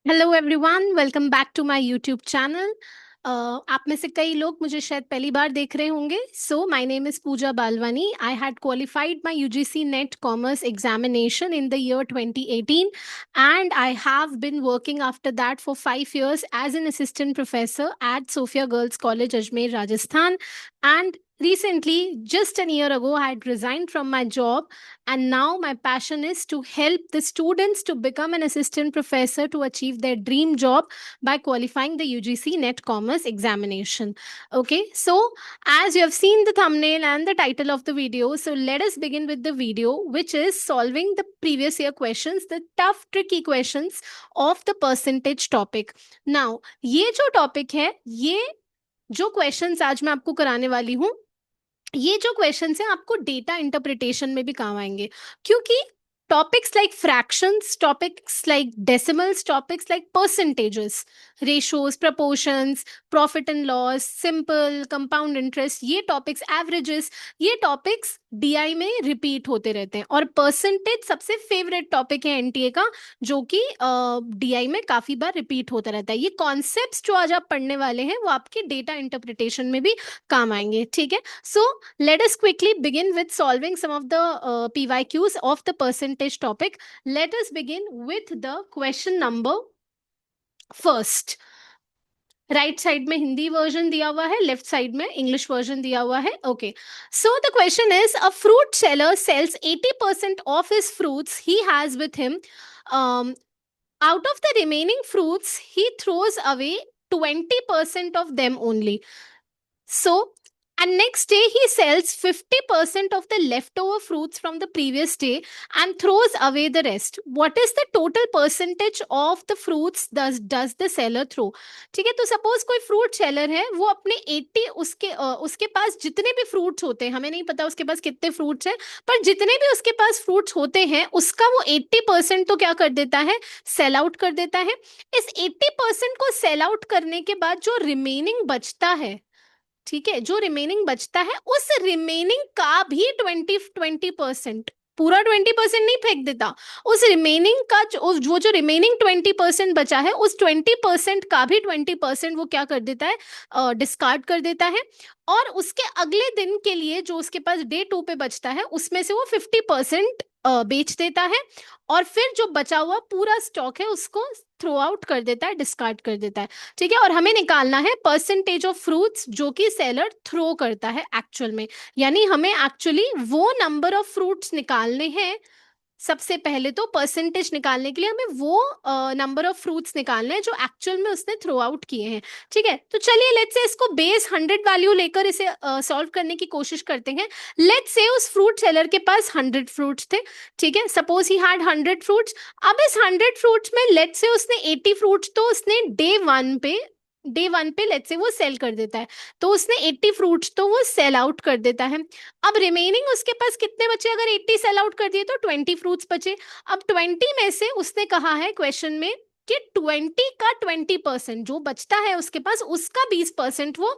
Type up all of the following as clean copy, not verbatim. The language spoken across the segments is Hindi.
Hello everyone, welcome back to my YouTube channel. आप में से कई लोग मुझे शायद पहली बार देख रहे होंगे। So my name is Pooja Balwani. I had qualified my UGC NET commerce examination in the year 2018 and I have been working after that for 5 years as an assistant professor at Sophia Girls College, Ajmer, Rajasthan. And recently, just a year ago, I had resigned from my job, and now my passion is to help the students to become an assistant professor to achieve their dream job by qualifying the UGC NET Commerce examination. Okay, so as you have seen the thumbnail and the title of the video, so let us begin with the video, which is solving the previous year questions, the tough, tricky questions of the percentage topic. Now, ये जो topic है, ये जो क्वेश्चंस आज मैं आपको कराने वाली हूँ, ये जो क्वेश्चंस हैं आपको डेटा इंटरप्रिटेशन में भी काम आएंगे, क्योंकि topics like fractions, topics like decimals, topics like percentages, ratios, proportions, profit and loss, simple, compound interest, ये टॉपिक्स, एवरेजेस, ये टॉपिक्स डीआई में रिपीट होते रहते हैं। और परसेंटेज सबसे फेवरेट टॉपिक है एनटीए का, जो कि डीआई में काफी बार रिपीट होता रहता है। ये कॉन्सेप्ट्स जो आज आप पढ़ने वाले हैं वो आपके डेटा इंटरप्रिटेशन में भी काम आएंगे, ठीक है। So let us quickly begin with solving some of the PYQs of the percentage topic. Let us begin with the question number first. Right side में हिंदी वर्जन दिया हुआ है, लेफ्ट साइड में इंग्लिश वर्जन दिया हुआ है। Okay, so the question is, a fruit seller sales 80% of his fruits he has with him. Out of the remaining fruits, he throws away 20% of them only. So, and next day he sells 50% of the leftover fruits from the previous day and throws away the rest. What is the total percentage of the fruits does the seller throw? ठीक है, तो सपोज कोई फ्रूट सेलर है, वो अपने 80, उसके पास जितने भी फ्रूट्स होते हैं, हमें नहीं पता उसके पास कितने फ्रूट्स हैं, पर जितने भी उसके पास फ्रूट्स होते हैं उसका वो 80% तो क्या कर देता है, सेल आउट कर देता है। इस 80% को सेल आउट करने के बाद जो रिमेनिंग बचता है, ठीक है, जो रिमेनिंग बचता है, उस रिमेनिंग का भी 20% पूरा 20% नहीं फेंक देता, उस रिमेनिंग का जो रिमेनिंग 20% बचा है, उस 20% का भी 20% वो क्या कर देता है, डिस्कार्ड कर देता है। और उसके अगले दिन के लिए जो उसके पास डे 2 पे बचता है, उसमें से वो 50% बेच देता है, और फिर जो बचा हुआ पूरा स्टॉक है उसको थ्रो आउट कर देता है, डिस्कार्ड कर देता है, ठीक है। और हमें निकालना है परसेंटेज ऑफ फ्रूट्स जो कि सेलर थ्रो करता है एक्चुअल में, यानी हमें एक्चुअली वो नंबर ऑफ फ्रूट्स निकालने हैं। सबसे पहले तो परसेंटेज निकालने के लिए हमें वो नंबर ऑफ फ्रूट्स निकालने हैं जो एक्चुअल में उसने थ्रो आउट किए हैं, ठीक है। तो चलिए लेट्स से इसको बेस 100 वैल्यू लेकर इसे सॉल्व करने की कोशिश करते हैं। लेट्स से उस फ्रूट सेलर के पास 100 फ्रूट्स थे, ठीक है, सपोज ही हैड 100 फ्रूट्स। अब इस 100 फ्रूट्स में लेट्स से उसने 80 फ्रूट्स तो उसने डे 1 पे लेट्स से वो सेल कर देता है, तो उसने 80 फ्रूट्स तो वो सेल आउट कर देता है। अब रिमेनिंग उसके पास कितने बचे, अगर 80 सेल आउट कर दिए तो 20 फ्रूट्स बचे। अब 20 में से उसने कहा है क्वेश्चन में कि 20 का 20% जो बचता है उसके पास, उसका 20% वो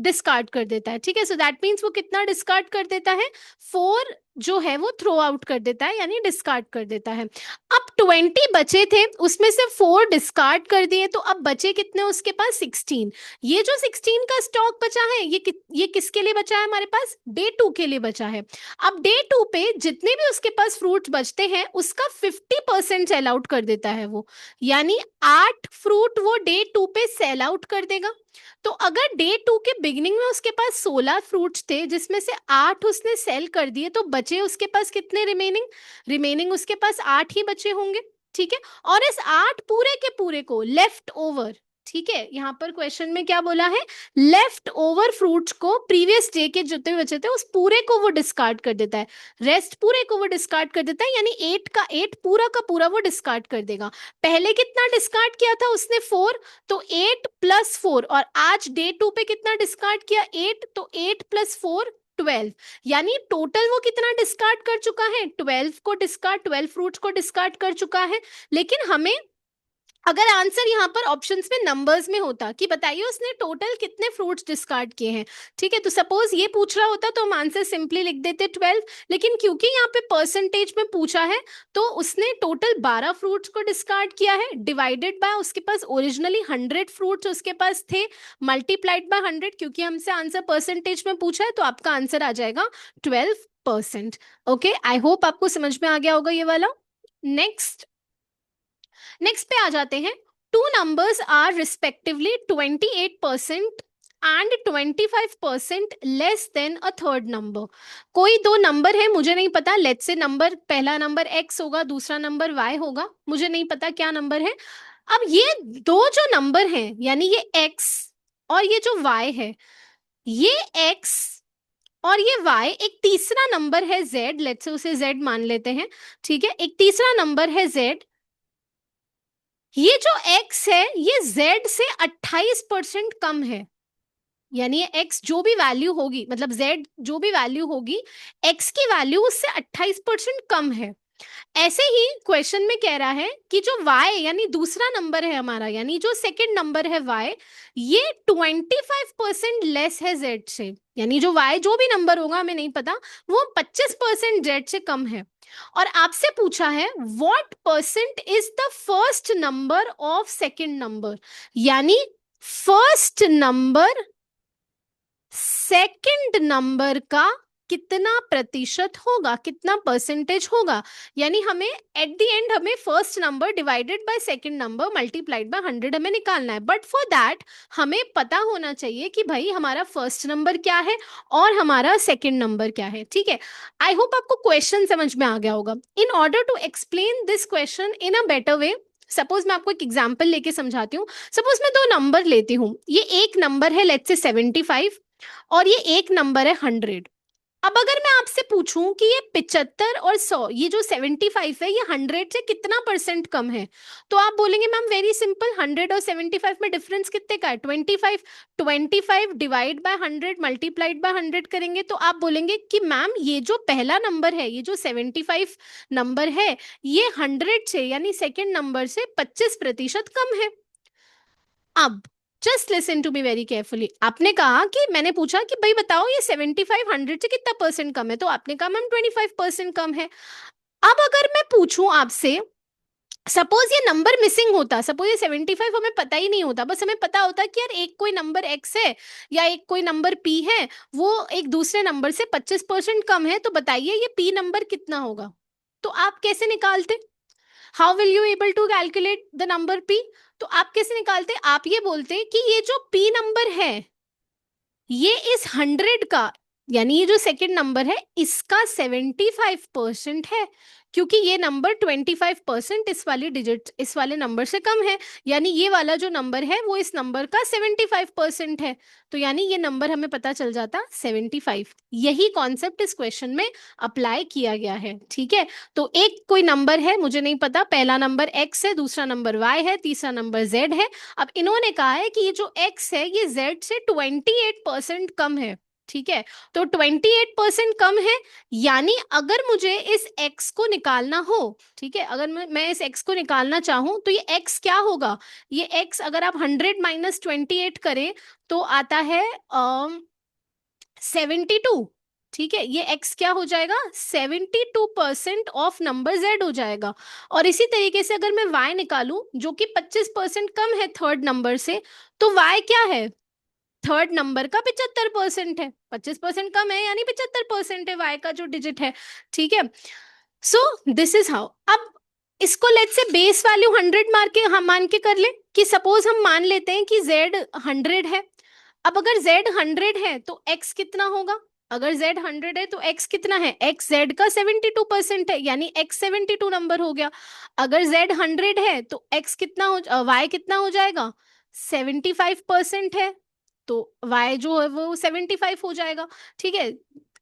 डिस्कार्ड कर देता है, ठीक है। सो दैट मीन्स वो कितना डिस्कार्ड कर देता है, 4 जो है वो थ्रो आउट कर देता है, यानी डिस्कार्ड कर देता है। अब 20 बचे थे, उसमें से 4 डिस्कार्ड कर दिए, तो अब बचे कितने उसके पास, 16। ये जो 16 का स्टॉक बचा है, ये किसके लिए बचा है, हमारे पास डे 2 के लिए बचा है। अब डे 2 पे जितने भी उसके पास फ्रूट्स बचते हैं उसका 50% सेल आउट कर देता है वो, यानी 8 फ्रूट वो डे 2 पे सेल आउट कर देगा। तो अगर डे 2 के बिगिनिंग में उसके पास 16 फ्रूट्स थे, जिसमें से 8 उसने सेल कर दिए, तो बचे उसके पास कितने, रिमेनिंग उसके पास 8 ही बचे होंगे, ठीक है। और इस 8 पूरे के पूरे को लेफ्ट ओवर, ठीक है, यहाँ पर क्वेश्चन में क्या बोला है, लेफ्ट ओवर फ्रूट्स को, प्रीवियस डे के जितने बचे थे उस पूरे को वो डिस्कार्ड कर देता है, रेस्ट पूरे को वो डिस्कार्ड कर देता है, यानी 8 का 8 पूरा का पूरा वो डिस्कार्ड कर देगा। पहले कितना डिस्कार्ड किया था उसने, 4, तो 8 प्लस 4, और आज डे 2 पे कितना डिस्कार्ड किया, 8, तो 8 प्लस 4 12, यानी टोटल वो कितना डिस्कार्ड कर चुका है, 12 फ्रूट्स को डिस्कार्ड कर चुका है। लेकिन हमें अगर आंसर यहाँ पर ऑप्शंस में नंबर्स में होता कि बताइए उसने टोटल कितने फ्रूट्स डिस्कार्ड किए हैं, ठीक है, तो सपोज ये पूछ रहा होता तो हम आंसर सिंपली लिख देते 12, लेकिन क्योंकि यहाँ पे परसेंटेज में पूछा है तो उसने टोटल 12 फ्रूट्स को डिस्कार्ड किया है, डिवाइडेड बाय उसके पास ओरिजिनली 100 फ्रूट्स उसके पास थे, मल्टीप्लाइड बाय 100, क्योंकि हमसे आंसर परसेंटेज में पूछा है तो आपका आंसर आ जाएगा 12%। ओके, आई होप आपको समझ में आ गया होगा ये वाला। नेक्स्ट नेक्स्ट पे आ जाते हैं। Two numbers are respectively 28% and 25% less than a third number. कोई दो नंबर है, मुझे नहीं पता, लेट्स से नंबर, पहला नंबर x होगा, दूसरा नंबर y होगा, मुझे नहीं पता क्या नंबर है। अब ये दो जो नंबर हैं, यानी ये x और ये जो y है, ये x और ये y, एक तीसरा नंबर है z, लेट्स से उसे z मान लेते हैं, ठीक है, एक तीसरा नंबर है z, ये जो x है ये z से 28% कम है। यानी ये x जो भी वैल्यू होगी, मतलब z जो भी वैल्यू होगी, x की वैल्यू उससे 28% कम है। ऐसे ही क्वेश्चन में कह रहा है कि जो y यानी दूसरा नंबर है हमारा, यानी जो सेकंड नंबर है y, ये 25% लेस है z से, यानी जो y जो भी नंबर होगा हमें नहीं पता, वो 25% z से कम है। और आपसे पूछा है what percent is the first number of second number, यानी फर्स्ट नंबर सेकंड नंबर का कितना प्रतिशत होगा, कितना परसेंटेज होगा, यानी हमें एट द एंड हमें first number divided by second number multiplied by 100 हमें निकालना है। बट फॉर दैट हमें पता होना चाहिए कि भाई हमारा फर्स्ट नंबर क्या है और हमारा सेकंड नंबर क्या है, ठीक है। आई होप आपको क्वेश्चन समझ में आ गया होगा। In order to explain this question in a better way, suppose मैं आपको एक एग्जाम्पल लेके समझाती हूँ। सपोज मैं दो नंबर लेती हूँ, ये एक नंबर है लेट्स से 75 और ये एक नंबर है 100। अब अगर मैं आपसे पूछूं कि ये 75 और 100, ये जो 75 है ये 100 से कितना परसेंट कम है, तो आप बोलेंगे मैम वेरी सिंपल, 100 और 75 में डिफरेंस कितने का है, 25। 25 डिवाइड बाय 100 मल्टीप्लाइड बाय 100 करेंगे तो आप बोलेंगे कि मैम ये जो पहला नंबर है, ये जो 75 नंबर है, ये 100 से यानी सेकेंड नंबर से 25% कम है। अब just listen to be very carefully, आपने कहा कि मैंने पूछा कि भाई बताओ ये 75 100 से कितना परसेंट कम है, तो आपने कहा मैम 25% कम है। अब अगर मैं पूछूं आपसे, सपोज ये नंबर मिसिंग होता, सपोज ये 75 हमें पता ही नहीं होता, बस हमें पता होता कि यार एक कोई नंबर x है या एक कोई नंबर p है, वो एक दूसरे नंबर से 25% कम है, तो बताइए ये p नंबर कितना होगा, तो आप कैसे निकालते, how will you able to calculate the number p, तो आप कैसे निकालते, आप ये बोलते कि ये जो p नंबर है ये इस 100 का, यानी ये जो सेकंड नंबर है इसका 75% है, क्योंकि ये नंबर 25% इस वाली डिजिट इस वाले नंबर से कम है, यानी ये वाला जो नंबर है वो इस नंबर का 75% है, तो यानी ये नंबर हमें पता चल जाता 75। यही कॉन्सेप्ट इस क्वेश्चन में अप्लाई किया गया है, ठीक है। तो एक कोई नंबर है, मुझे नहीं पता, पहला नंबर x है, दूसरा नंबर y है, तीसरा नंबर z है। अब इन्होंने कहा है कि ये जो x है ये z से 28% कम है, ठीक है, तो 28% कम है, यानी अगर मुझे इस x को निकालना हो, ठीक है, अगर मैं इस x को निकालना चाहूं तो ये x क्या होगा, ये x अगर आप 100 माइनस 28 करें तो आता है 72, ठीक है, ये x क्या हो जाएगा, 72% ऑफ नंबर z हो जाएगा। और इसी तरीके से अगर मैं y निकालूं जो कि 25% कम है थर्ड नंबर से, तो y क्या है, थर्ड नंबर का 75% है, 25% कम है यानी 75% है y का जो डिजिट है, ठीक है। So this is how. अब इसको लेट से बेस वैल्यू 100 मार के हम मान के कर ले कि सपोज हम मान लेते हैं कि z 100 है। अब अगर z 100 है तो x कितना होगा, अगर z 100 है तो x कितना है, x z का 72% है, यानी x 72 नंबर हो गया। अगर z 100 है तो x कितना हो y कितना हो जाएगा, 75% है, तो y जो है वो 75 हो जाएगा, ठीक है।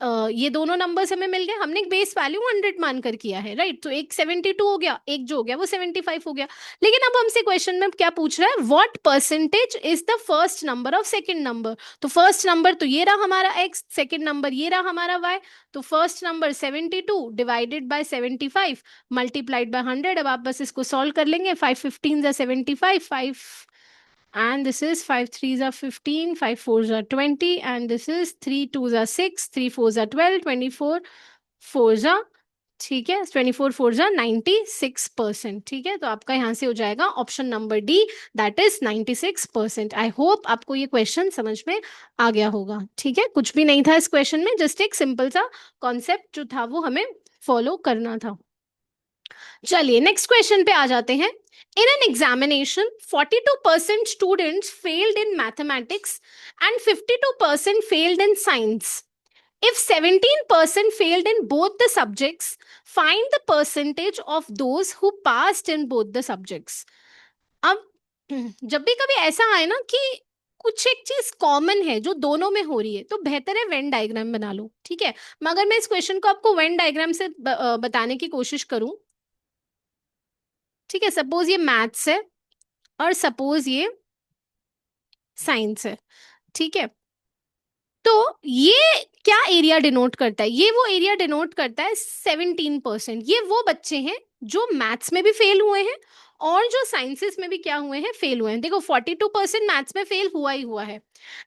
ये दोनों नंबर्स हमें मिल गए, हमने एक बेस वैल्यू 100 मानकर किया है, राइट। तो एक 72 हो गया, एक जो हो गया वो 75 हो गया। लेकिन अब हमसे क्वेश्चन में क्या पूछ रहा है, what percentage is the first number of second number. तो फर्स्ट नंबर तो ये रहा हमारा x, सेकंड नंबर ये रहा हमारा y। तो first number 72 divided by 75 multiplied by 100। अब आप बस इसको सॉल्व कर लेंगे, 5 15 जा 75, 5 and this is 5 3s are 15, 5 4s are 20, and this is 3 2s are 6, 3 4s are 12, 24 4s are, ठीक है, 24 4s are 96%। ठीक है, तो आपका यहां से हो जाएगा option number D, that is 96%। I hope आपको ये क्वेश्चन समझ में आ गया होगा। ठीक है, कुछ भी नहीं था इस क्वेश्चन में, जस्ट एक सिंपल सा कॉन्सेप्ट जो था वो हमें फॉलो करना था। चलिए नेक्स्ट क्वेश्चन पे आ जाते हैं। In an examination, 42% students failed in mathematics and 52% failed in science. If 17% failed in both the subjects, find the percentage of those who passed in both the subjects. अब जब भी कभी ऐसा आए ना कि कुछ एक चीज कॉमन है जो दोनों में हो रही है, तो बेहतर है वेन डायग्राम बना लो। ठीक है, मगर मैं इस क्वेश्चन को आपको वेन डायग्राम से बताने की कोशिश करूं। ठीक है, सपोज ये मैथ्स है और सपोज ये साइंस है। ठीक है, तो ये क्या एरिया डिनोट करता है, ये वो एरिया डिनोट करता है 17%। ये वो बच्चे हैं जो मैथ्स में भी फेल हुए हैं और जो साइंसेस में भी क्या हुए हैं, फेल हुए हैं। देखो 42% मैथ्स में फेल हुआ ही हुआ है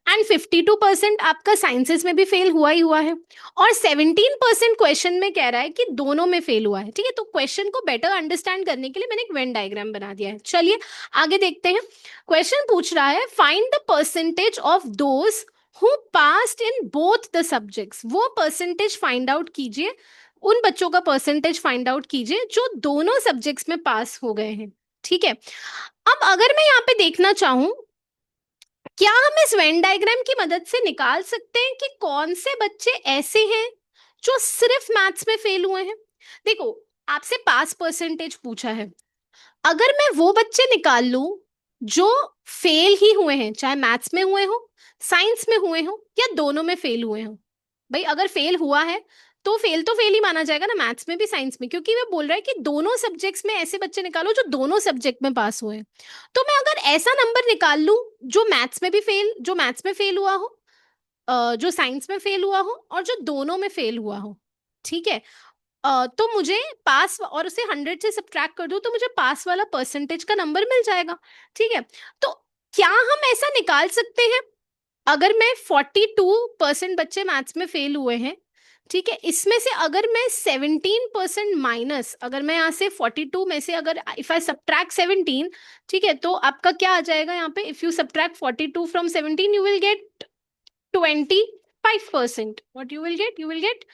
एंड 52% आपका साइंसेस में भी फेल हुआ ही हुआ है, और 17% क्वेश्चन में कह रहा है कि दोनों में फेल हुआ है। ठीक है, तो क्वेश्चन को बेटर अंडरस्टैंड करने के लिए मैंने एक वेन डायग्राम बना दिया है। चलिए आगे देखते हैं। क्वेश्चन पूछ रहा है find the percentage of those who passed in both the subjects. वो परसेंटेज फाइंड आउट कीजिए, उन बच्चों का परसेंटेज फाइंड आउट कीजिए जो दोनों सब्जेक्ट्स में पास हो गए हैं। ठीक है, अब अगर मैं यहाँ पे देखना चाहूं, क्या हम इस वेन डायग्राम की मदद से निकाल सकते हैं कि कौन से बच्चे ऐसे हैं जो सिर्फ मैथ्स में फेल हुए हैं। देखो आपसे पास परसेंटेज पूछा है, अगर मैं वो बच्चे निकाल लूं जो फेल ही हुए हैं, चाहे मैथ्स में हुए हो, साइंस में हुए हो, या दोनों में फेल हुए हो। भाई अगर फेल हुआ है तो फेल ही माना जाएगा ना, मैथ्स में भी साइंस में, क्योंकि वो बोल रहा है कि दोनों सब्जेक्ट्स में ऐसे बच्चे निकालो जो दोनों सब्जेक्ट में पास हुए हैं। तो मैं अगर ऐसा नंबर निकाल लूं जो मैथ्स में भी फेल, जो मैथ्स में फेल हुआ हो, जो साइंस में फेल हुआ हो, और जो दोनों में फेल हुआ हो। ठीक है, तो मुझे पास, और उसे 100 से सब्ट्रैक्ट कर दूं तो मुझे पास वाला परसेंटेज का नंबर मिल जाएगा। ठीक है, तो क्या हम ऐसा निकाल सकते हैं, अगर मैं 42% बच्चे मैथ्स में फेल हुए हैं, ठीक है, इसमें से अगर मैं 17% माइनस, अगर मैं यहाँ से 42 में से अगर इफ आई सब्ट्रैक्ट 17, ठीक है, तो आपका क्या आ जाएगा यहाँ पे, if you subtract 42 from 17 you will get 25%। What you will get, you will get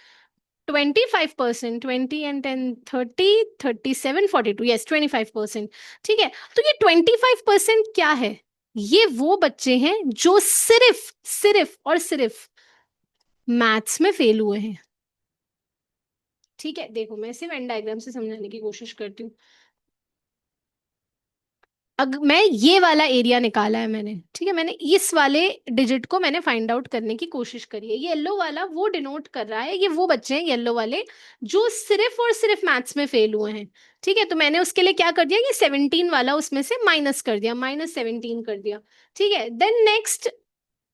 25%। 20 and 10 30 37 42, yes 25%। ठीक है, तो ये 25% क्या है, ये वो बच्चे हैं जो सिर्फ सिर्फ और सिर्फ मैथ्स में फेल हुए हैं। ठीक है, देखो मैं इसे वेन डायग्राम से समझाने की कोशिश करती हूँ। अगर मैं ये वाला एरिया निकाला है मैंने, ठीक है, मैंने इस वाले डिजिट को मैंने फाइंड आउट करने की कोशिश करी है। ये येलो वाला वो डिनोट कर रहा है, ये वो बच्चे हैं येलो वाले जो सिर्फ और सिर्फ मैथ्स में फेल हुए हैं। ठीक है, तो मैंने उसके लिए क्या कर दिया, ये 17 वाला उसमें से माइनस कर दिया, -17 कर दिया। ठीक है, देन नेक्स्ट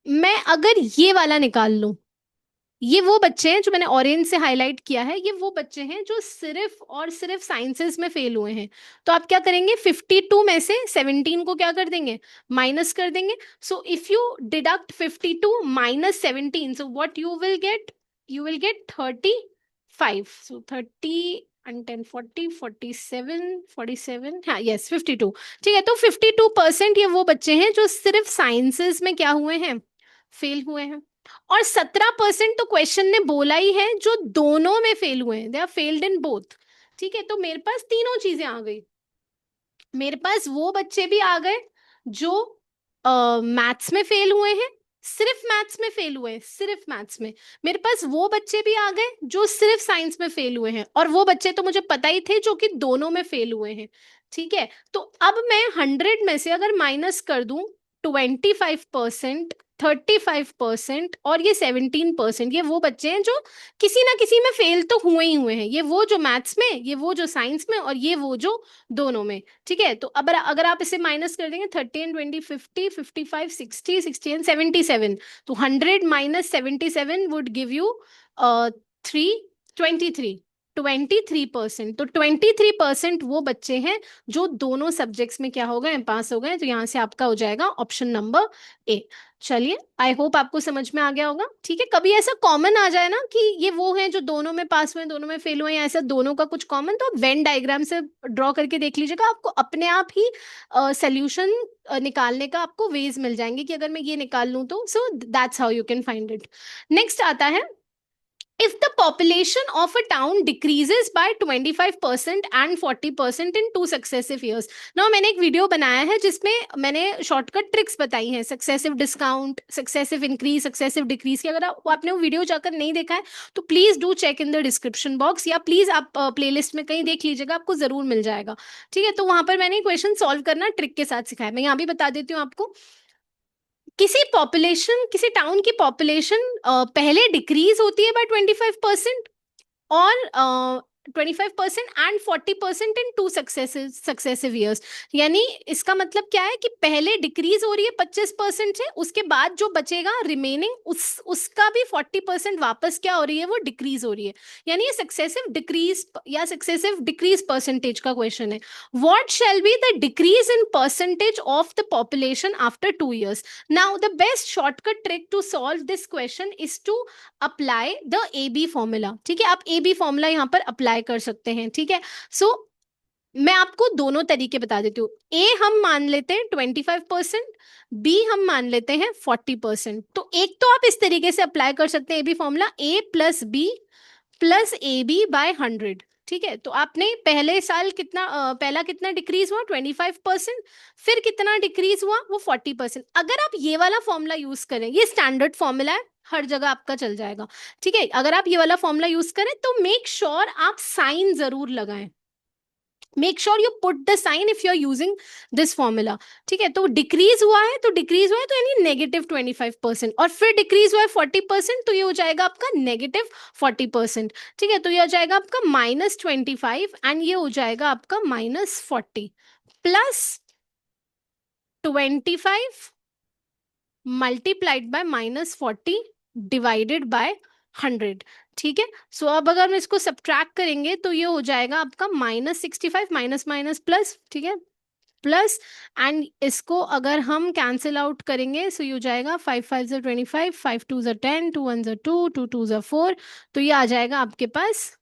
मैं अगर ये वाला निकाल लूं, ये वो बच्चे हैं जो मैंने ऑरेंज से हाईलाइट किया है, ये वो बच्चे हैं जो सिर्फ और सिर्फ साइंसेस में फेल हुए हैं। तो आप क्या करेंगे, 52 में से 17 को क्या कर देंगे, माइनस कर देंगे। So if you deduct 52 minus 17, so what you will get, you will get 35। So 30 and 10 40 47 47, हाँ यस 52। ठीक है, तो 52% ये वो बच्चे हैं जो सिर्फ साइंसेस में क्या हुए हैं, फेल हुए हैं। और 17% तो क्वेश्चन ने बोला ही है जो दोनों में फेल हुए हैं, they are failed in both. ठीक है, तो मेरे पास तीनों चीजें आ गई। मेरे पास वो बच्चे भी आ गए जो मैथ्स में फेल हुए हैं, सिर्फ मैथ्स में फेल हुए हैं, सिर्फ मैथ्स में। मेरे पास वो बच्चे भी आ गए जो सिर्फ साइंस में फेल हुए हैं, और वो बच्चे तो मुझे पता ही थे जो कि दोनों में फेल हुए हैं। ठीक है, तो अब मैं 100 में से अगर माइनस कर दूं 25%, 35% और ये 17%, ये वो बच्चे हैं जो किसी ना किसी में फेल तो हुए ही हुए हैं। ये वो जो मैथ्स में, ये वो जो साइंस में, और ये वो जो दोनों में। ठीक है, तो अब अगर आप इसे माइनस कर देंगे, 30 एंड 20, 50, 55, 60, 60 एंड 77, तो 100 माइनस 77 वुड गिव यू 23। 23%। तो 23% वो बच्चे हैं जो दोनों सब्जेक्ट्स में क्या हो गए, पास हो गए। तो यहाँ से आपका हो जाएगा ऑप्शन नंबर ए। चलिए, आई होप आपको समझ में आ गया होगा। ठीक है, कभी ऐसा कॉमन आ जाए ना कि ये वो हैं जो दोनों में पास हुए, दोनों में फेल हुए, या ऐसा दोनों का कुछ कॉमन, तो आप वेन डायग्राम से ड्रॉ करके देख लीजिएगा, आपको अपने आप ही सोल्यूशन निकालने का आपको वेज मिल जाएंगे कि अगर मैं ये निकाल लूं तो। So that's how you can find it. Next आता है, if the population of a town decreases by 25% and 40% in 2 successive years। now मैंने एक वीडियो बनाया है जिसमें मैंने शॉर्टकट ट्रिक्स बताई हैं, successive discount, successive increase, successive decrease की। अगर आपने वो वीडियो जाकर नहीं देखा है तो please do check in the description box, या प्लीज आप प्लेलिस्ट में कहीं देख लीजिएगा, आपको जरूर मिल जाएगा। ठीक है, तो वहां पर मैंने क्वेश्चन सॉल्व करना ट्रिक के साथ सिखाया। मैं यहाँ भी बता देती हूँ आपको। किसी टाउन की पॉपुलेशन पहले डिक्रीज होती है बाय 25%, और 25% एंड 40% इन 2 सक्सेसिव ईयर्स। यानी इसका मतलब क्या है कि पहले डिक्रीज हो रही है 25% से, उसके बाद जो बचेगा रिमेनिंग, उसका भी 40% वापस क्या हो रही है, वो डिक्रीज हो रही है। यानी ये सक्सेसिव डिक्रीज या सक्सेसिव डिक्रीज परसेंटेज का क्वेश्चन है। What shall be the decrease in percentage of the population after 2 years। Now the best shortcut trick to solve this question is to apply the A B formula. ठीक है, आप ए बी फॉर्मूला यहाँ पर अप्लाई कर सकते हैं। ठीक है, सो मैं आपको दोनों तरीके बता देती हूँ। ए हम मान लेते हैं 25%, बी हम मान लेते हैं 40%। तो एक तो आप इस तरीके से अप्लाई कर सकते हैं A B formula, A plus B plus A B by 100। ठीक है, तो आपने पहले साल कितना पहला कितना डिक्रीज हुआ, 25%, फिर कितना डिक्रीज हुआ, वो 40%। अगर आप ये वाला फॉर्मूला यूज करें, ये स्टैंडर्ड फॉर्मूला है, हर जगह आपका चल जाएगा। ठीक है, अगर आप ये वाला फॉर्मूला यूज करें तो मेक श्योर आप साइन जरूर लगाएं। Make sure you put the sign if you are using this formula. ठीक है, तो डिक्रीज हुआ है, तो डिक्रीज हुआ है तो यानी -25%, और फिर डिक्रीज हुआ है 40%, तो ये हो जाएगा आपका -40%। ठीक है, तो ये हो जाएगा आपका -25 एंड ये हो जाएगा आपका -40 plus 25 multiplied by -40 divided by 100। ठीक है, सो अब अगर हम इसको सब्ट्रैक्ट करेंगे तो ये हो जाएगा आपका -65, माइनस माइनस प्लस। ठीक है, प्लस, एंड इसको अगर हम कैंसिल आउट करेंगे सो ये हो जाएगा 5 5 ज़ा 25, 5 2 ज़ा 10, 2 1 ज़ा 2, 2 2 ज़ा 4। तो ये आ जाएगा आपके पास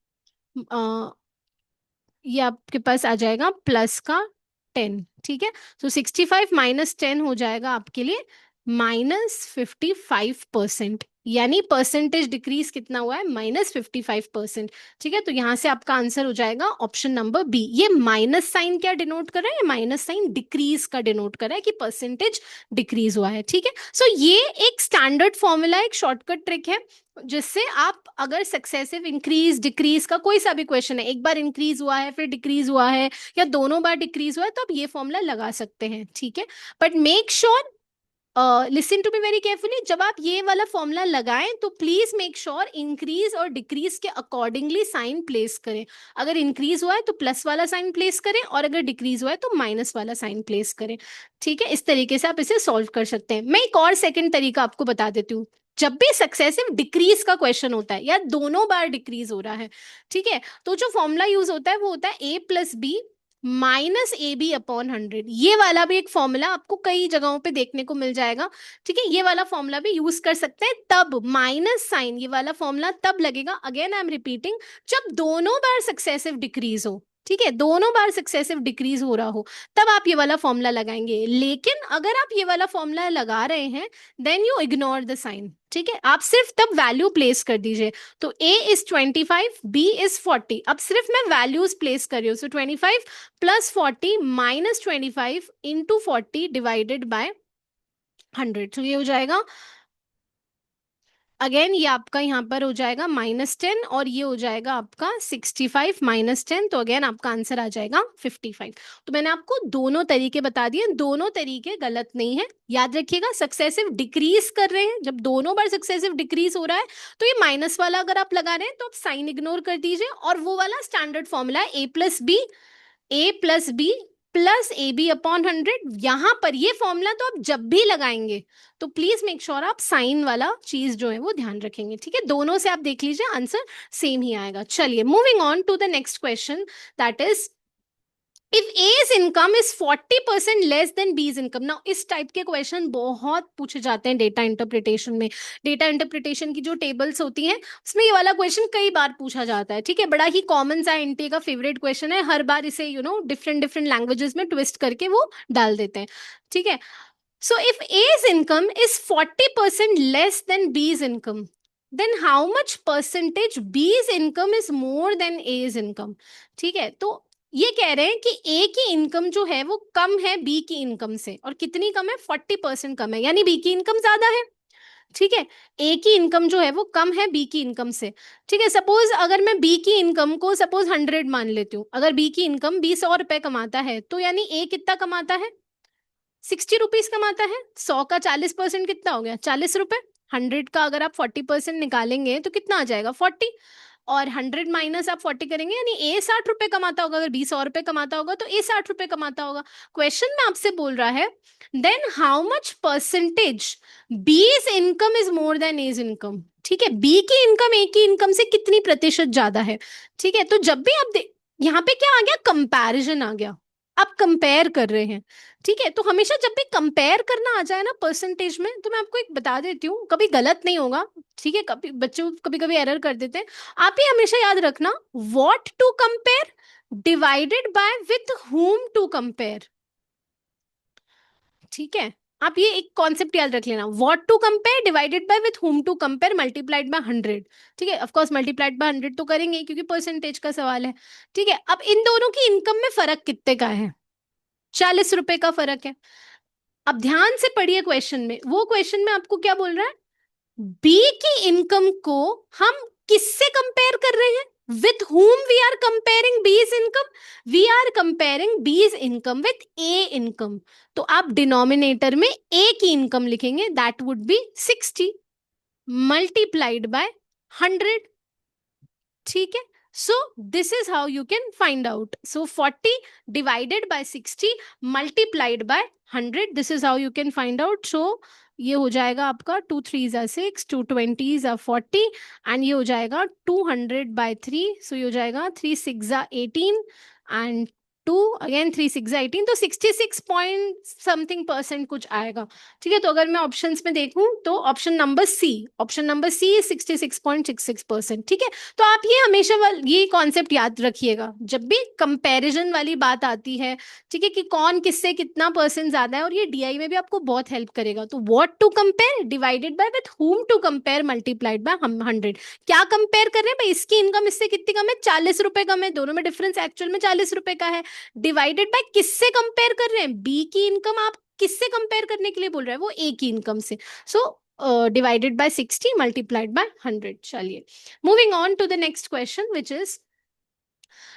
ये आपके पास आ जाएगा प्लस का 10। ठीक है, तो 65 माइनस 10 हो जाएगा आपके लिए -55%। यानी परसेंटेज डिक्रीज कितना हुआ है, -55%। ठीक है, तो यहां से आपका आंसर हो जाएगा ऑप्शन नंबर बी। ये माइनस साइन क्या डिनोट कर रहा है, माइनस साइन डिक्रीज का डिनोट कर रहा है कि परसेंटेज डिक्रीज हुआ है। ठीक है, सो ये एक स्टैंडर्ड फॉर्मूला, एक शॉर्टकट ट्रिक है जिससे आप अगर सक्सेसिव इंक्रीज डिक्रीज का कोई सा भी क्वेश्चन है, एक बार इंक्रीज हुआ है फिर डिक्रीज हुआ है, या दोनों बार डिक्रीज हुआ है, तो आप ये फॉर्मूला लगा सकते हैं। ठीक है, but make sure, listen to me very carefully, जब आप ये वाला फॉर्मूला लगाएं तो प्लीज मेक श्योर इंक्रीज और डिक्रीज के अकॉर्डिंगली साइन प्लेस करें। अगर इंक्रीज हुआ है तो प्लस वाला साइन प्लेस करें, और अगर डिक्रीज हुआ है तो माइनस वाला साइन प्लेस करें। ठीक है, इस तरीके से आप इसे सॉल्व कर सकते हैं। मैं एक और सेकंड तरीका आपको बता देती हूँ। जब भी सक्सेसिव डिक्रीज का क्वेश्चन होता है या दोनों बार डिक्रीज हो रहा है, ठीक है, तो जो फॉर्मूला यूज होता है वो होता है A plus B minus A B upon 100। ये वाला भी एक फॉर्मूला आपको कई जगहों पे देखने को मिल जाएगा। ठीक है, ये वाला फॉर्मूला भी यूज कर सकते हैं, तब माइनस साइन, ये वाला फॉर्मूला तब लगेगा, अगेन आई एम रिपीटिंग, जब दोनों बार सक्सेसिव डिक्रीज हो। ठीक है, दोनों बार सक्सेसिव डिक्रीज हो रहा हो, तब आप ये वाला फॉर्मूला लगाएंगे। लेकिन अगर आप ये वाला फॉर्मूला लगा रहे हैं then you ignore the sign. ठीक है, आप सिर्फ तब वैल्यू प्लेस कर दीजिए। तो a इज 25, b इज 40। अब सिर्फ मैं वैल्यूज प्लेस कर रही हूँ। सो 25 plus 40 minus 25 into 40 divided by 100। तो ये हो जाएगा अगेन ये आपका यहाँ पर हो जाएगा -10 और ये हो जाएगा आपका 65 -10, तो अगेन आपका आंसर आ जाएगा 55। तो मैंने आपको दोनों तरीके बता दिए, दोनों तरीके गलत नहीं है। याद रखिएगा सक्सेसिव डिक्रीज कर रहे हैं, जब दोनों बार सक्सेसिव डिक्रीज हो रहा है तो ये माइनस वाला अगर आप लगा रहे हैं तो आप साइन इग्नोर कर दीजिए, और वो वाला स्टैंडर्ड फॉर्मूला है A+B प्लस AB/100। यहां पर ये फॉर्मूला तो आप जब भी लगाएंगे तो प्लीज मेक श्योर आप साइन वाला चीज जो है वो ध्यान रखेंगे, ठीक है। दोनों से आप देख लीजिए आंसर सेम ही आएगा। चलिए moving on to the next question, that is if A's income is 40% less than B's income. Now इस टाइप के क्वेश्चन बहुत पूछे जाते हैं डेटा इंटरप्रिटेशन में। डेटा इंटरप्रिटेशन की जो टेबल्स होती हैं उसमें ये वाला क्वेश्चन कई बार पूछा जाता है, ठीक है। बड़ा ही कॉमन सा एनटीए का फेवरेट क्वेश्चन है, हर बार इसे डिफरेंट डिफरेंट लैंग्वेजेस में ट्विस्ट करके वो डाल देते हैं, ठीक है। So if A's income is 40% less than B's income, then how much percentage B's income is more than A's income, ठीक है। तो ये कह रहे हैं कि ए की इनकम जो है वो कम है बी की इनकम से, और कितनी कम है, 40% कम है, यानी बी की इनकम ज्यादा है, ठीक है। ए की इनकम जो है वो कम है बी की इनकम से, ठीक है। सपोज अगर मैं बी की इनकम को सपोज 100 मान लेती हूँ, अगर बी की इनकम 100 रुपए कमाता है तो यानी ए कितना कमाता है, 60 रुपीज कमाता है। 100 का 40% कितना हो गया, 40 रुपए। 100 का अगर आप 40% निकालेंगे तो कितना आ जाएगा, 40। और 100 माइनस आप 40 करेंगे, यानी ए 60 रुपए कमाता होगा। अगर बी 100 रुपए कमाता होगा तो ए 60 रुपए कमाता होगा। क्वेश्चन में आपसे बोल रहा है then how much percentage B's income is more than A's income, ठीक है। बी की इनकम ए की इनकम से कितनी प्रतिशत ज्यादा है, ठीक है। तो जब भी आप यहाँ पे क्या आ गया, कंपैरिजन आ गया, आप कंपेयर कर रहे हैं, ठीक है। तो हमेशा जब भी कंपेयर करना आ जाए ना परसेंटेज में, तो मैं आपको एक बता देती हूँ, कभी गलत नहीं होगा, ठीक है। कभी बच्चे कभी कभी एरर कर देते हैं। आप ही हमेशा याद रखना, what to compare divided by with whom to compare, ठीक है। आप ये एक कॉन्सेप्ट याद रख लेना, what to compare divided by with whom to compare multiplied by 100, ठीक है। ऑफ कोर्स मल्टीप्लाइड बाय 100 तो करेंगे क्योंकि परसेंटेज का सवाल है, ठीक है। अब इन दोनों की इनकम में फर्क कितने का है, 40 रुपए का फर्क है। अब ध्यान से पढ़िए क्वेश्चन में, वो क्वेश्चन में आपको क्या बोल रहा है, बी की इनकम को हम किससे कंपेयर कर रहे हैं, with whom we are comparing B's income, we are comparing B's income with A income. तो आप डिनोमिनेटर में ए की इनकम लिखेंगे, that would be 60 multiplied by 100, ठीक है। So this is how you can find out, so 40 divided by 60 multiplied by 100, this is how you can find out. So ये हो जाएगा आपका 2 3 6, 2 20 40, एंड ये हो जाएगा 200/3, सो ये हो जाएगा 3 6 18 एंड 2 अगेन 3 6 18, तो 66 पॉइंट समथिंग परसेंट कुछ आएगा, ठीक है। तो अगर मैं ऑप्शंस में देखूं तो ऑप्शन नंबर सी 66.66%, ठीक है। तो आप ये हमेशा ये कॉन्सेप्ट याद रखिएगा जब भी कंपैरिजन वाली बात आती है, ठीक है, कि कौन किससे कितना परसेंट ज्यादा है, और ये डीआई में भी आपको बहुत हेल्प करेगा। तो what to compare divided by with whom to compare multiplied by 100। क्या कंपेयर कर रहे हैं भाई, इसकी इनकम इससे कितनी कम है, 40 रुपए कम है, दोनों में डिफरेंस एक्चुअल में 40 रुपए का है। डिवाइडेड बाय किससे कंपेयर कर रहे हैं, बी की इनकम आप किससे कंपेयर करने के लिए बोल रहा है, वो ए की इनकम से। So divided by 60 multiplied by 100। चलिए moving on to the next question, which is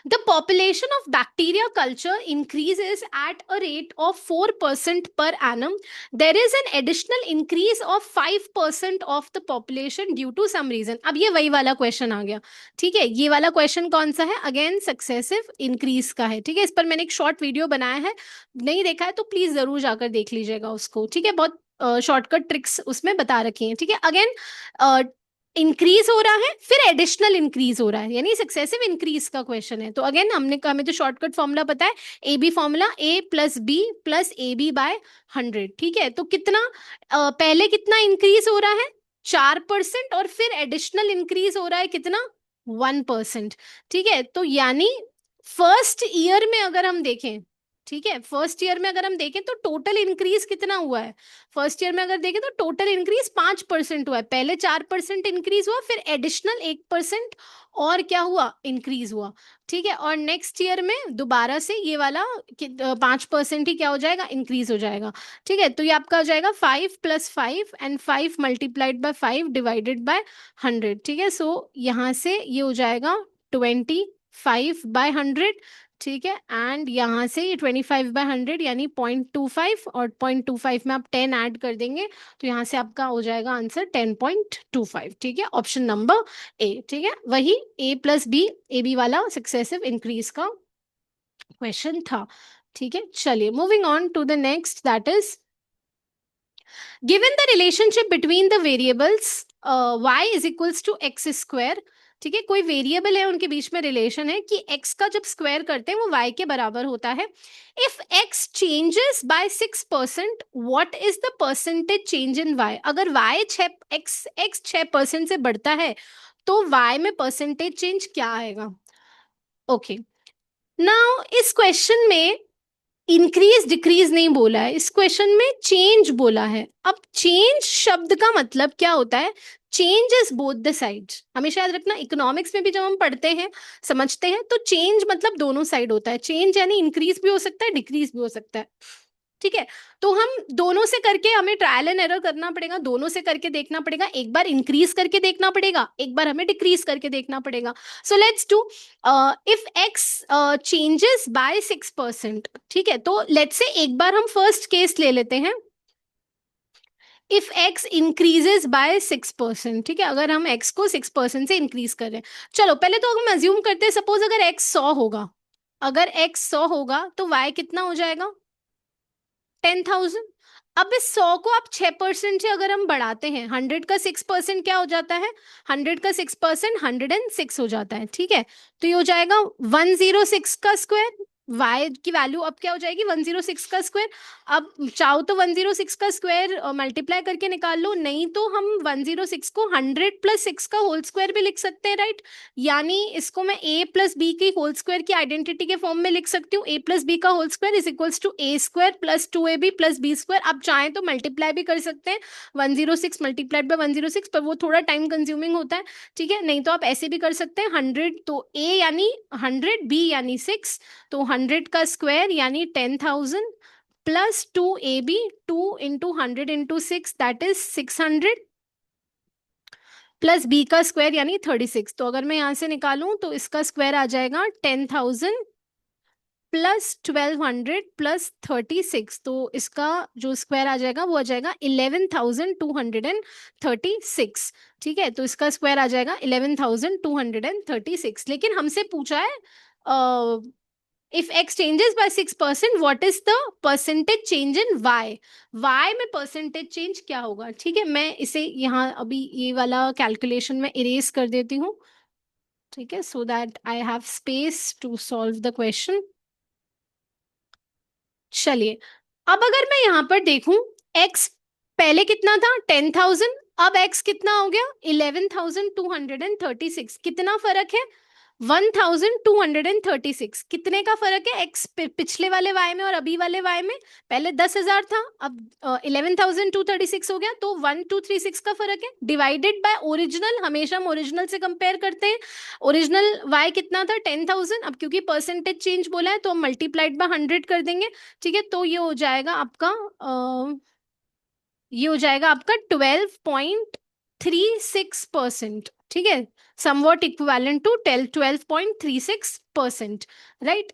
the population of bacteria culture increases at a rate of 4% per annum. There is an additional increase of 5% of the population due to some reason. अब ये वही वाला क्वेश्चन आ गया, ठीक है। ये वाला क्वेश्चन कौन सा है, अगेन सक्सेसिव इंक्रीज का है, ठीक है। इस पर मैंने एक शॉर्ट वीडियो बनाया है, नहीं देखा है तो प्लीज जरूर जाकर देख लीजिएगा उसको, ठीक है। बहुत शॉर्टकट ट्रिक्स उसमें बता रखी हैं, ठीक है। अगेन इंक्रीज हो रहा है, फिर एडिशनल इंक्रीज हो रहा है, यानी सक्सेसिव इंक्रीज का क्वेश्चन है। तो अगेन हमने कहा, हमें तो शॉर्टकट फॉर्मूला पता है, A B formula, A plus B plus A B by 100, ठीक है। तो कितना पहले कितना इंक्रीज हो रहा है, 4%, और फिर एडिशनल इंक्रीज हो रहा है कितना, 1%, ठीक है। तो यानी फर्स्ट ईयर में अगर हम देखें ठीक है, फर्स्ट ईयर में अगर हम देखें तो टोटल इंक्रीज कितना हुआ है, फर्स्ट ईयर में अगर देखें तो टोटल इंक्रीज 5% हुआ है, पहले 4% इंक्रीज हुआ, फिर एडिशनल 1% और क्या हुआ, इंक्रीज हुआ। ठीक है, और नेक्स्ट ईयर में दोबारा से ये वाला 5% ही क्या हो जाएगा, इंक्रीज हो जाएगा। ठीक है, तो ये आपका हो जाएगा 5 + 5 एंड 5 × 5 डिवाइडेड बाय 100। ठीक है, सो यहाँ से ये हो जाएगा 25/100। ठीक है, एंड यहाँ से ये 25/100 यानी 0.25, और 0.25 में आप 10 ऐड कर देंगे तो यहाँ से आपका हो जाएगा आंसर 10.25। ठीक है, ऑप्शन नंबर ए। ठीक है, वही A+B, AB वाला सक्सेसिव इंक्रीज का क्वेश्चन था। ठीक है, चलिए moving on to the next, that is given the relationship between the variables y is equals to x square। ठीक है, कोई वेरिएबल है उनके बीच में रिलेशन है कि x का जब स्क्वायर करते हैं वो y के बराबर होता है। If x changes by 6%, what is the percentage change in y। अगर y 6% से बढ़ता है तो y में परसेंटेज चेंज क्या आएगा। ओके, नाउ इस क्वेश्चन में इंक्रीज डिक्रीज नहीं बोला है, इस क्वेश्चन में चेंज बोला है। अब चेंज शब्द का मतलब क्या होता है, change is both the sides. हमेशा याद रखना, इकोनॉमिक्स में भी जब हम पढ़ते हैं समझते हैं तो चेंज मतलब दोनों साइड होता है। चेंज यानी इंक्रीज भी हो सकता है, डिक्रीज भी हो सकता है। ठीक है, तो हम दोनों से करके, हमें ट्रायल एंड एरर करना पड़ेगा, दोनों से करके देखना पड़ेगा, एक बार इंक्रीज करके देखना पड़ेगा, एक बार हमें डिक्रीज करके देखना पड़ेगा। So let's do, if x changes by 6%। ठीक है, तो लेट्स से एक बार हम फर्स्ट केस ले लेते हैं, इफ एक्स इंक्रीजेस बाय 6%। ठीक है, अगर हम एक्स को 6% से इंक्रीज कर रहे हैं, चलो पहले तो हम अज्यूम करते हैं, सपोज अगर एक्स 100 होगा, अगर एक्स 100 होगा तो वाई कितना हो जाएगा, 10,000। अब इस 100 को आप 6% से अगर हम बढ़ाते हैं, 100 का 6% क्या हो जाता है, 100 का 6% 106 हो जाता है। ठीक है, तो ये हो जाएगा 106 का स्क्वायर, y की वैल्यू अब क्या हो जाएगी, 106 का स्क्वायर। अब चाहो तो 106 का स्क्वायर मल्टीप्लाई करके निकाल लो, नहीं तो हम 106 को 100 + 6 का होल स्क्वायर भी लिख सकते हैं, राइट। यानी इसको मैं a+b की होल स्क्वायर की आइडेंटिटी के फॉर्म में लिख सकती हूँ, a+b का whole square is equals to a² + 2ab + b²। आप चाहें तो मल्टीप्लाई भी कर सकते हैं 106 मल्टीप्लाइड बाय 106, पर वो थोड़ा टाइम कंज्यूमिंग होता है। ठीक है, नहीं तो आप ऐसे भी कर सकते हैं 100, तो a यानी 100, b यानी 6, तो 100 का स्क्वायर यानी 10,000 plus 2ab, 2 × 100 × 6 that is 600, plus b का स्क्वायर यानी 36। तो अगर मैं यहां से निकालूं तो इसका स्क्वायर आ जाएगा 10,000 प्लस 1200 प्लस 36, तो इसका जो स्क्वायर आ जाएगा वो आ जाएगा 11,236। ठीक है, तो इसका स्क्वायर आ जाएगा 11,236। लेकिन हमसे पूछा है if x changes by 6%, what is the percentage change in y। y में परसेंटेज चेंज क्या होगा। ठीक है, मैं इसे यहाँ अभी ये वाला कैलकुलेशन में इरेज कर देती हूँ। ठीक है, so that I have space to solve the question. चलिए, अब अगर मैं यहाँ पर देखूं, x पहले कितना था, 10,000, अब x कितना हो गया, 11,236। कितना फर्क है, 1,236। कितने का फर्क है x पिछले वाले y में और अभी वाले y में, पहले 10,000 था, अब 11,236 हो गया, तो 1,236 का फर्क है, डिवाइडेड बाय ओरिजिनल। हमेशा हम ओरिजिनल से कंपेयर करते हैं, ओरिजिनल y कितना था, 10,000। अब क्योंकि परसेंटेज चेंज बोला है तो हम मल्टीप्लाइड बाय 100 कर देंगे। ठीक है, तो ये हो जाएगा आपका 12.36%। ठीक है, समवॉट इक्विवेलेंट टू 12.36%, राइट।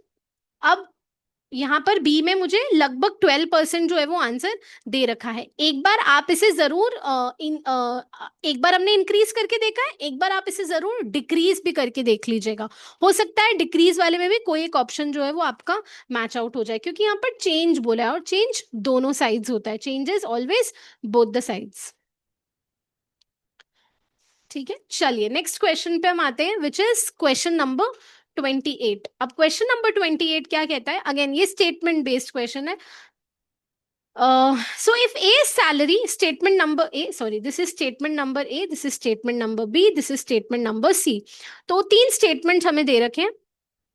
अब यहाँ पर बी में मुझे लगभग 12% जो है वो आंसर दे रखा है। एक बार आप इसे जरूर एक बार हमने इंक्रीज करके देखा है, एक बार आप इसे जरूर डिक्रीज भी करके देख लीजिएगा। हो सकता है डिक्रीज वाले में भी कोई एक ऑप्शन जो है वो आपका मैच आउट हो जाए, क्योंकि यहाँ पर चेंज बोला है और चेंज दोनों साइड्स होता है, changes always both the sides. ठीक है, चलिए नेक्स्ट क्वेश्चन पे हम आते हैं, विच इज क्वेश्चन नंबर 28। अब क्वेश्चन नंबर 28 क्या कहता है, अगेन ये स्टेटमेंट बेस्ड क्वेश्चन है। So if A salary, statement number A, sorry, this is statement number A, this is statement number B, this is statement number C। तो तीन स्टेटमेंट हमें दे रखे हैं।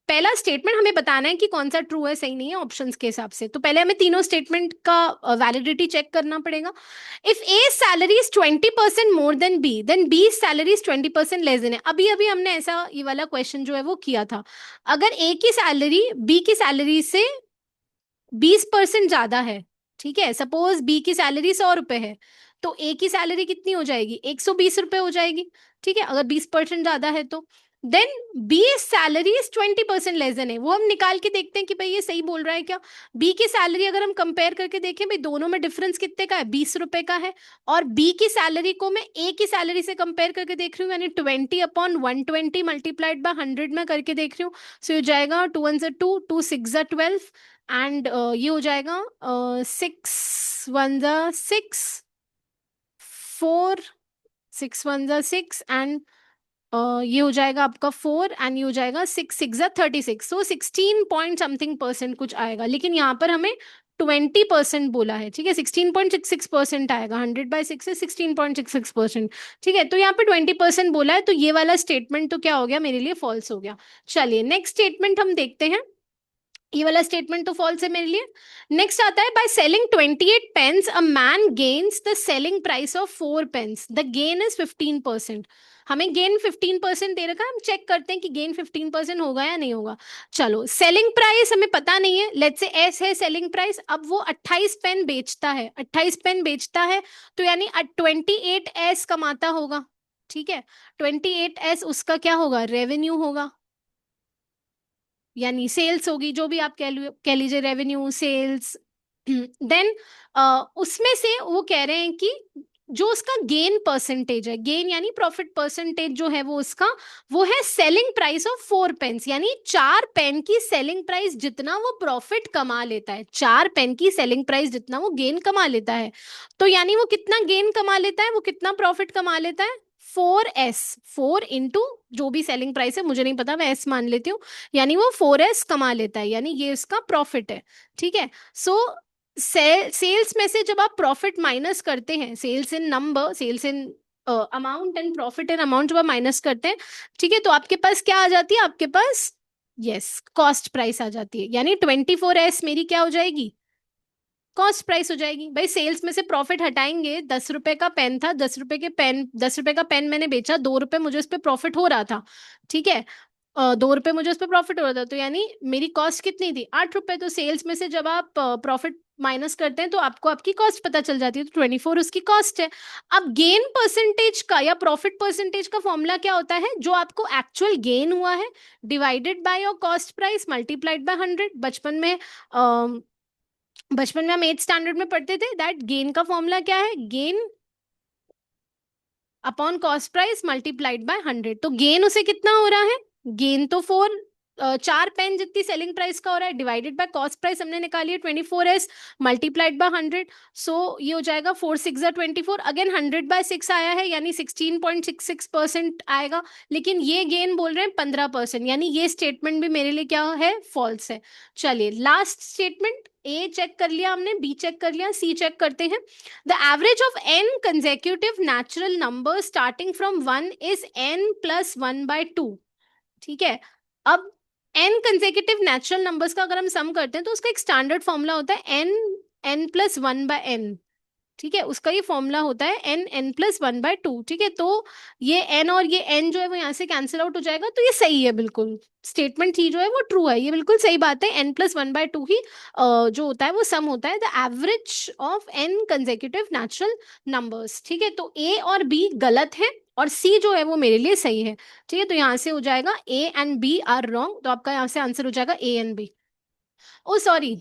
पहला स्टेटमेंट हमें बताना है कि कौन सा ट्रू है, सही नहीं है ऑप्शंस के हिसाब से। तो पहले हमें तीनों स्टेटमेंट का वैलिडिटी चेक करना पड़ेगा। If A salary is 20% more than B salary is 20% less than A. अभी अभी हमने ऐसा ये वाला क्वेश्चन जो है वो किया था। अगर ए की सैलरी बी की सैलरी से 20% ज्यादा है, ठीक है, सपोज बी की सैलरी 100 रुपए है, तो ए की सैलरी कितनी हो जाएगी, 120 रुपए हो जाएगी। ठीक है, अगर 20% ज्यादा है तो then B salary is 20% less than A. वो हम निकाल के देखते हैं कि भाई ये सही बोल रहा है क्या। बी की सैलरी अगर हम कंपेयर करके देखें, भाई दोनों में डिफरेंस कितने का है, 20 रुपए का है। और बी की सैलरी को मैं ए की सैलरी से कंपेयर करके देख रही हूँ, यानी 20/120 मल्टीप्लाइड बाय 100 में करके देख रही हूँ। सो ये जाएगा 2 1 2, 2 6 12, एंड ये हो जाएगा 6 1 6, 4 6 1 6, एंड ये हो जाएगा आपका 4, एंड ये हो जाएगा 6 6 36। सो 16 पॉइंट समथिंग परसेंट कुछ आएगा, लेकिन यहाँ पर हमें 20% बोला है। ठीक है, 16.66% आएगा, 100/6 से 16.66%। ठीक है, तो यहाँ पे 20% बोला है, तो ये वाला स्टेटमेंट तो क्या हो गया, मेरे लिए फॉल्स हो गया। चलिए नेक्स्ट स्टेटमेंट हम देखते हैं। ये वाला स्टेटमेंट तो फॉल्स है मेरे लिए। नेक्स्ट आता है, by selling 28 pence a man gains the selling price of 4 pence, the gain is 15%। हमें गेन 15% दे रखा है, हम चेक करते हैं कि गेन 15% होगा या नहीं होगा। चलो, सेलिंग प्राइस हमें पता नहीं है, लेट्स से एस है सेलिंग प्राइस। अब वो 28 पेन बेचता है, 28 पेन बेचता है, तो यानी 28 एस कमाता होगा। ठीक है, 28 एस उसका क्या होगा, रेवेन्यू होगा, यानी सेल्स होगी, जो भी आप कह लीजिए, रेवेन्यू, सेल्स। देन उसमें से वो कह रहे हैं कि जो उसका गेन परसेंटेज है, गेन यानी प्रॉफिट परसेंटेज जो है वो उसका, वो है सेलिंग प्राइस ऑफ 4 पेन्स, यानी 4 पेन की सेलिंग प्राइस जितना वो प्रॉफिट कमा लेता है, 4 पेन की सेलिंग प्राइस जितना वो गेन कमा लेता है। तो यानी वो कितना गेन कमा लेता है, वो कितना प्रॉफिट कमा लेता है, 4 एस, 4 इंटू जो भी सेलिंग प्राइस है, मुझे नहीं पता, मैं एस मान लेती हूँ, यानी वो 4 एस कमा लेता है, यानी ये उसका प्रॉफिट है। ठीक है, सो सेल्स में से जब आप प्रॉफिट माइनस करते हैं, sales in number, sales in amount and profit in amount जब आप माइनस करते हैं, ठीक है, तो आपके पास क्या आ जाती है, आपके पास यस कॉस्ट प्राइस आ जाती है, यानी 24 एस मेरी क्या हो जाएगी, कॉस्ट प्राइस हो जाएगी। भाई सेल्स में से प्रॉफिट हटाएंगे, 10 रुपए का पेन था, 10 रुपए के पेन, 10 रुपए का पेन मैंने बेचा, 2 रुपए मुझे उस पर प्रॉफिट हो रहा था। ठीक है, 2 रुपए मुझे उस पर प्रॉफिट हो रहा था, तो यानी मेरी कॉस्ट कितनी थी, 8 रुपए। तो सेल्स में से जब आप प्रॉफिट माइनस करते हैं तो आपको आपकी कॉस्ट पता चल जाती है, तो 24 उसकी कॉस्ट है। अब गेन परसेंटेज का या प्रॉफिट परसेंटेज का फॉर्मूला क्या होता है, जो आपको एक्चुअल गेन हुआ है divided by your cost price multiplied by 100। बचपन में हम 8th स्टैंडर्ड में पढ़ते थे, दैट गेन का फॉर्मूला क्या है, gain upon cost price multiplied by 100। तो गेन उसे कितना हो रहा है, गेन तो 4 पेन जितनी सेलिंग प्राइस का हो रहा है, डिवाइडेड बाय कॉस्ट प्राइस हमने निकाली है 24 एस, मल्टीप्लाइड बाय 100। सो ये हो जाएगा 4 6 24, अगेन 100/6 आया है, यानी 16.66% आएगा। लेकिन ये गेन बोल रहे हैं 15%, यानी ये स्टेटमेंट भी मेरे लिए क्या है, फॉल्स है। चलिए लास्ट स्टेटमेंट, ए चेक कर लिया हमने, बी चेक कर लिया, सी चेक करते हैं। The average of n consecutive natural numbers starting from 1 is n+1/2। ठीक है, अब n कंसेक्यूटिव नेचुरल नंबर्स का अगर हम सम करते हैं तो उसका एक स्टैंडर्ड फॉर्मूला होता है n+1/n। ठीक है, उसका ये फॉर्मूला होता है n+1/2। ठीक है, तो ये n और ये n जो है वो यहाँ से कैंसिल आउट हो जाएगा, तो ये सही है बिल्कुल, स्टेटमेंट थी जो है वो ट्रू है, ये बिल्कुल सही बात है। n+1/2 ही जो होता है वो सम होता है, the average of n consecutive natural numbers. ठीक है, तो ए और बी गलत है और सी जो है वो मेरे लिए सही है। ठीक है, तो यहाँ से हो जाएगा A and B are wrong, तो आपका यहाँ से आंसर हो जाएगा A and B. Oh sorry,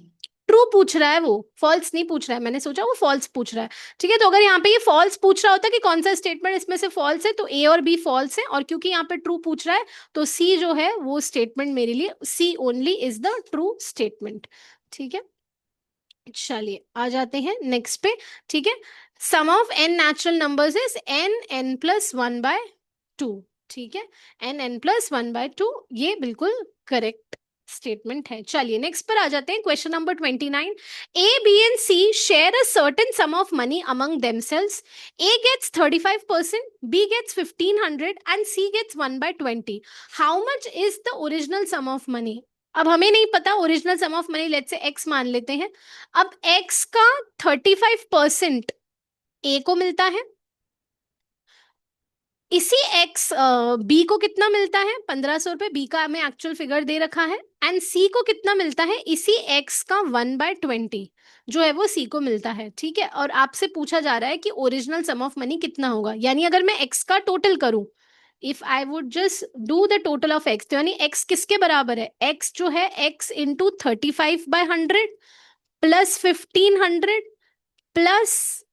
true पूछ रहा है वो, फॉल्स नहीं पूछ रहा है, मैंने सोचा वो फॉल्स पूछ रहा है। ठीक है, तो अगर यहाँ पे ये फॉल्स पूछ रहा होता कि कौन सा स्टेटमेंट इसमें से फॉल्स है, तो ए और बी फॉल्स है, और क्योंकि यहाँ पे ट्रू पूछ रहा है तो सी जो है वो स्टेटमेंट मेरे लिए, C only is the true statement. ठीक है, चलिए आ जाते हैं नेक्स्ट पे। ठीक है, sum of n natural numbers is n n+1/2। ठीक है, n n+1/2, ये बिल्कुल करेक्ट स्टेटमेंट है। चलिए नेक्स्ट पर आ जाते हैं, question number 29। A B and C share a certain sum of money among themselves. A gets 35%, B gets 1500 and C gets 1/20। How much is the original sum of money? अब हमें नहीं पता original sum of money, let's say X मान लेते हैं। अब एक्स का 35% ए को मिलता है, इसी एक्स बी को कितना मिलता है? 1500 रुपए, बी का हमें एक्चुअल फिगर दे रखा है। एंड सी को कितना मिलता है? इसी एक्स का 1/20 जो है वो सी को मिलता है। ठीक है, और आपसे पूछा जा रहा है कि ओरिजिनल सम ऑफ मनी कितना होगा। यानी अगर मैं एक्स का टोटल करूं, if I would just do the total of x, तो यानी एक्स किसके बराबर है? एक्स जो है x into 35/100 plus 1500 plus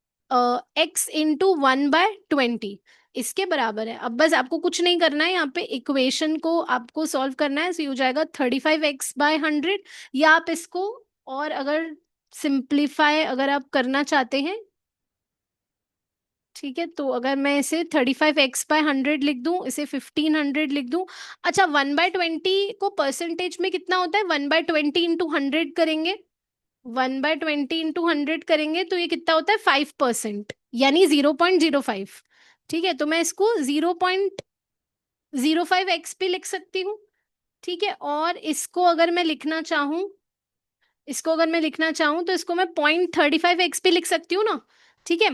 x into 1/20, इसके बराबर है। अब बस आपको कुछ नहीं करना है, यहाँ पे इक्वेशन को आपको सॉल्व करना है। सो ये हो जाएगा 35x/100, या आप इसको और अगर सिंप्लीफाई अगर आप करना चाहते हैं, ठीक है, तो अगर मैं इसे 35x/100 लिख दूं, इसे 1500 लिख दूं। अच्छा, 1/20 को परसेंटेज में कितना होता है? 1/20 इंटू 100 करेंगे, 1/20 इंटू 100 करेंगे तो ये कितना होता है? 5%, यानी 0.05। ठीक है, तो मैं इसको 0.05x पे लिख सकती हूँ। ठीक है, और इसको अगर मैं लिखना चाहूँ, तो इसको मैं 0.35x पे लिख सकती हूँ ना। ठीक है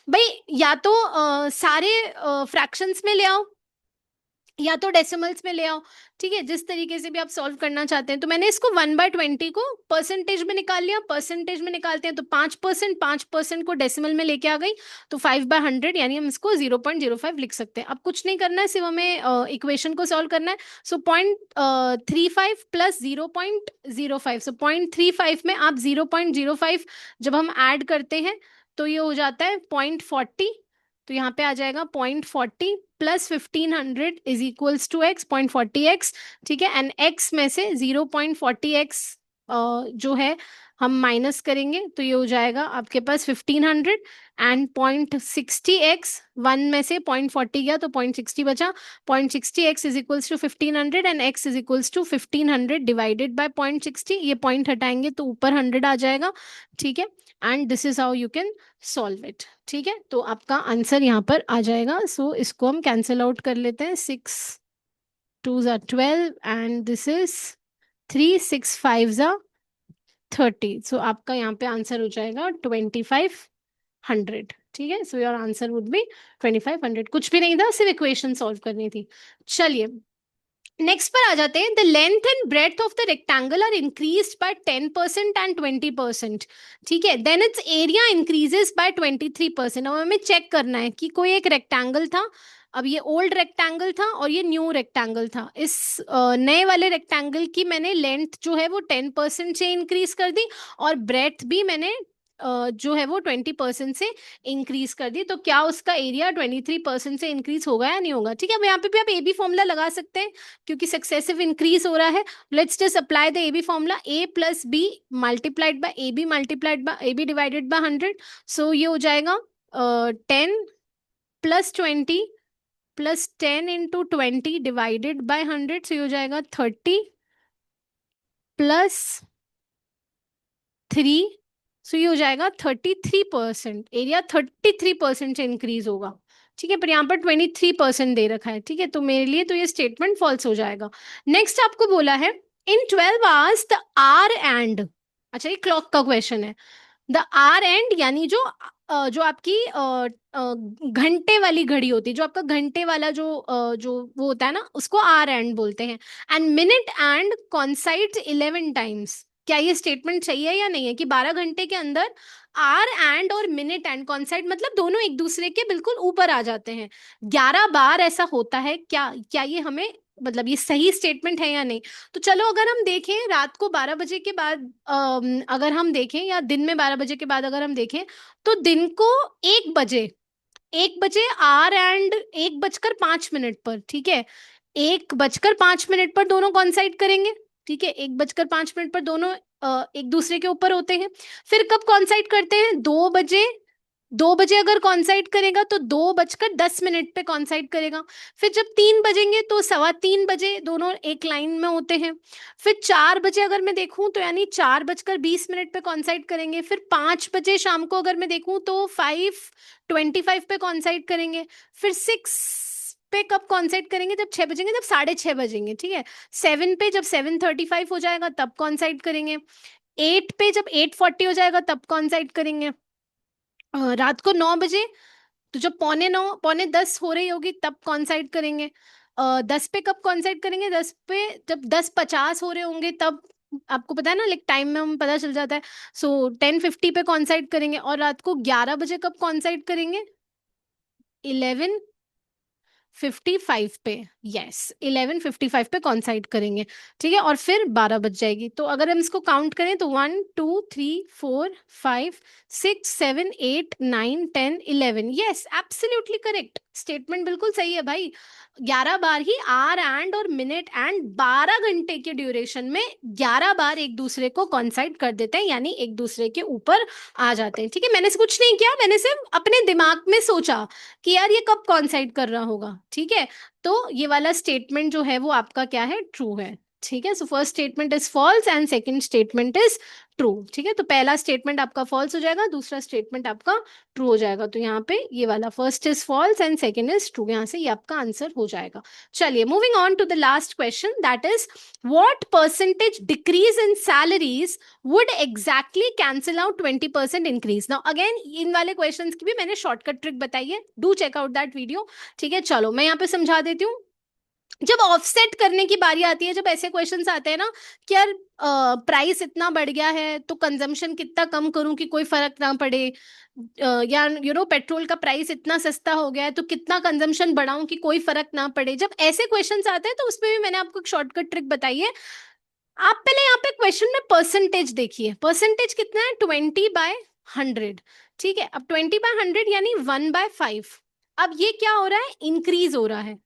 भाई, या तो सारे फ्रैक्शंस में ले आओ, या तो डेसिमल्स में ले आओ। ठीक है, जिस तरीके से भी आप सॉल्व करना चाहते हैं। तो मैंने इसको 1/20 को परसेंटेज में निकाल लिया, परसेंटेज में निकालते हैं तो 5%, 5% को डेसिमल में लेके आ गई, तो 5/100, यानी हम इसको 0.05 लिख सकते हैं। अब कुछ नहीं करना है, सिर्फ हमें इक्वेशन को सॉल्व करना है। सो 0.35 प्लस 0.05, सो 0.35 में आप 0.05 जब हम ऐड करते हैं तो ये हो जाता है 0.40। तो यहाँ पे आ जाएगा 0.40 plus 1500 is equals to X, 0.40x। ठीक है, एंड x में से 0.40x जो है हम माइनस करेंगे, तो ये हो जाएगा आपके पास 1500 एंड 0.60x, 1 में से 0.40 गया तो 0.60 बचा। 0.60x is equals to 1500 and x is equals to 1500 divided by 0.60। ये पॉइंट हटाएंगे तो ऊपर 100 आ जाएगा। ठीक है, and this is how you can solve it. ठीक है, तो आपका आंसर यहाँ पर आ जाएगा। सो इसको हम कैंसिल आउट कर लेते हैं। 6 2 = 12 एंड दिस इज 3 6 5 = 30। सो आपका यहाँ पे आंसर हो जाएगा 2500। ठीक है, so your answer would be 2500। कुछ भी नहीं था, सिर्फ इक्वेशन सॉल्व करनी थी। चलिए नेक्स्ट पर आ जाते हैं। The length and breadth of the rectangle are increased by 10% and 20%। ठीक है, then its area increases by 23%। अब हमें चेक करना है कि कोई एक रेक्टेंगल था, अब ये ओल्ड रेक्टेंगल था और ये न्यू रेक्टेंगल था। इस नए वाले रेक्टेंगल की मैंने लेंथ जो है वो 10% से इंक्रीज कर दी, और ब्रेथ भी मैंने जो है वो 20% से इंक्रीज कर दी। तो क्या उसका एरिया 23% से इंक्रीज होगा या नहीं होगा? ठीक है, अब यहाँ पे भी आप ए बी फॉर्मूला लगा सकते हैं, क्योंकि सक्सेसिव इंक्रीज हो रहा है। Let's just apply the A B formula, A plus B multiplied by A B multiplied by A B divided by 100। So ये हो जाएगा 10 plus 20 plus 10 into 20 divided by 100। So ये हो जाएगा 30 प्लस 3। सो ये हो जाएगा 33%। एरिया 33% से इंक्रीज होगा। ठीक है, पर यहाँ पर 23% दे रखा है। ठीक है, तो मेरे लिए तो ये स्टेटमेंट फॉल्स हो जाएगा। नेक्स्ट आपको बोला है इन 12 आवर्स द आर एंड, अच्छा ये क्लॉक का क्वेश्चन है। द आर एंड यानी जो जो आपकी घंटे वाली घड़ी होती है, जो आपका घंटे वाला जो वो होता है ना, उसको आर एंड बोलते हैं। And minute hand coincides 11 times. क्या ये स्टेटमेंट सही है या नहीं है कि 12 घंटे के अंदर आर एंड और मिनट एंड कॉन्साइड मतलब दोनों एक दूसरे के बिल्कुल ऊपर आ जाते हैं? 11 बार ऐसा होता है क्या? क्या ये हमें मतलब ये सही स्टेटमेंट है या नहीं? तो चलो अगर हम देखें रात को 12 बजे के बाद अगर हम देखें, या दिन में 12 बजे के बाद अगर हम देखें, तो दिन को 1 बजे, 1 बजे आर एंड 1 बजकर 5 मिनट पर, ठीक है, 1 बजकर 5 मिनट पर दोनों कॉन्साइड करेंगे। ठीक है, 1 बजकर 5 मिनट पर दोनों एक दूसरे के ऊपर होते हैं। फिर कब कॉन्साइड करते हैं? 2 बजे 2 बजे अगर कॉन्साइड करेगा तो 2:10 पे कॉन्साइड करेगा। फिर जब 3 बजेंगे तो 3:15 दोनों एक लाइन में होते हैं। फिर 4 बजे अगर मैं देखूं तो यानी 4:20 पे कॉन्साइड करेंगे। फिर 5 बजे शाम को अगर मैं देखूं तो 5:25 पे कॉन्साइड करेंगे। फिर 6 पे कब कॉन्साइड करेंगे, जब 6 बजेंगे, जब 6:30 बजेंगे, ठीक है। 7 पे जब 7:35 हो जाएगा तब कॉन्साइड करेंगे। 8 पे जब 8:40 हो जाएगा तब कॉन्साइड करेंगे। रात को 9 बजे, तो जब 9:45 हो रही होगी तब कॉन्साइड करेंगे। 10 पे कब कॉन्साइड करेंगे, 10 पे जब 10:50 हो रहे होंगे तब। आपको पता है ना, लाइक टाइम में हम पता चल जाता है। सो 10:50 पे कॉन्साइड करेंगे। और रात को 11 बजे कब कॉन्साइड करेंगे, 11:55 पे। यस, 11:55 पे कॉन्साइड करेंगे, ठीक है। और फिर 12 बज जाएगी। तो अगर हम इसको काउंट करें तो 1 2 3 4 5 6 7 8 9 10 11। यस, एब्सोल्युटली करेक्ट स्टेटमेंट, बिल्कुल सही है भाई। 11 बार ही आर एंड और मिनट एंड 12 घंटे के ड्यूरेशन में 11 बार एक दूसरे को कॉन्साइड कर देते हैं, यानी एक दूसरे के ऊपर आ जाते हैं, ठीक है। मैंने कुछ नहीं किया, मैंने सिर्फ अपने दिमाग में सोचा कि यार ये कब कॉन्साइड कर रहा होगा, ठीक है। तो ये वाला स्टेटमेंट जो है वो आपका क्या है, ट्रू है, ठीक है। So first statement is false and second statement is true, ठीक है। तो पहला स्टेटमेंट आपका फॉल्स हो जाएगा, दूसरा स्टेटमेंट आपका ट्रू हो जाएगा। तो यहाँ पे ये वाला first is false and second is true, यहाँ से ये आपका आंसर हो जाएगा। चलिए, moving on to the last question, that is what percentage decrease in salaries would exactly cancel out 20% increase? Now again, इन वाले क्वेश्चंस की भी मैंने शॉर्टकट ट्रिक बताई है, do check out that video, ठीक है। चलो मैं यहाँ पे समझा देती हूँ। जब ऑफसेट करने की बारी आती है, जब ऐसे क्वेश्चंस आते हैं ना कि यार प्राइस इतना बढ़ गया है तो कंजम्पशन कितना कम करूं कि कोई फर्क ना पड़े, या पेट्रोल का प्राइस इतना सस्ता हो गया है तो कितना कंजम्पशन बढ़ाऊं कि कोई फर्क ना पड़े, जब ऐसे क्वेश्चंस आते हैं तो उसमें भी मैंने आपको एक शॉर्टकट ट्रिक बताई है। आप पहले यहाँ पे क्वेश्चन में परसेंटेज देखिए, परसेंटेज कितना है, 20/100, ठीक है। अब 20/100 यानी 1/5। अब ये क्या हो रहा है, इंक्रीज हो रहा है।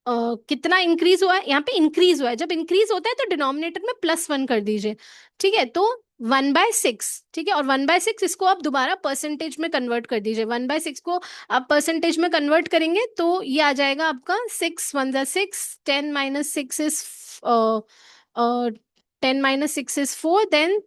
कितना इंक्रीज हुआ है, यहाँ पे इंक्रीज हुआ है। जब इंक्रीज होता है तो डिनोमिनेटर में +1 कर दीजिए, ठीक है। तो 1/6, ठीक है। और 1/6 इसको आप दोबारा परसेंटेज में कन्वर्ट कर दीजिए। 1/6 को आप परसेंटेज में कन्वर्ट करेंगे तो ये आ जाएगा आपका 6 1 6, 10 - 6 इज 10 - 6 इज 4, देन